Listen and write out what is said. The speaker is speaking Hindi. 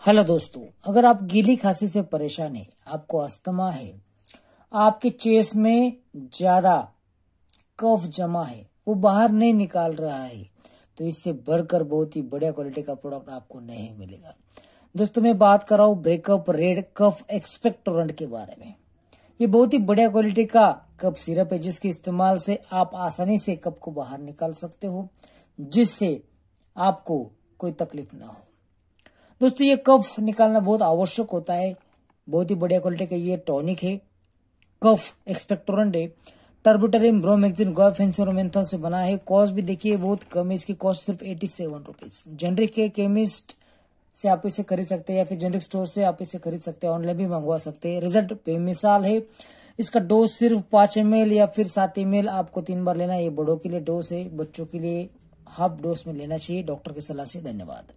हेलो दोस्तों, अगर आप गीली खांसी से परेशान हैं, आपको अस्थमा है, आपके चेस्ट में ज्यादा कफ जमा है, वो बाहर नहीं निकाल रहा है, तो इससे बढ़कर बहुत ही बढ़िया क्वालिटी का प्रोडक्ट आपको नहीं मिलेगा। दोस्तों, मैं बात कर रहा हूँ ब्रेकअप रेड कफ एक्सपेक्टोरेंट के बारे में। ये बहुत ही बढ़िया क्वालिटी का कफ सिरप है, जिसके इस्तेमाल से आप आसानी से कफ को बाहर निकाल सकते हो, जिससे आपको कोई तकलीफ ना हो। दोस्तों, ये कफ निकालना बहुत आवश्यक होता है। बहुत ही बढ़िया क्वालिटी का ये टॉनिक है, कफ एक्सपेक्टोरेंट है। टर्बिटोलिन, ब्रोमेक्सिन, गुआफेंसिन और मेंथोल से बना है। कॉस्ट भी देखिए बहुत कम है, इसकी कॉस्ट सिर्फ 87 रुपीज। जेनरिक के केमिस्ट से आप इसे खरीद सकते हैं या फिर जेनरिक स्टोर से आप इसे खरीद सकते हैं, ऑनलाइन भी मंगवा सकते हैं। रिजल्ट बेमिसाल है। इसका डोज सिर्फ 5 ml या फिर 7 ml आपको 3 बार लेना है। ये बड़ों के लिए डोज है, बच्चों के लिए हाफ डोज में लेना चाहिए डॉक्टर की सलाह से। धन्यवाद।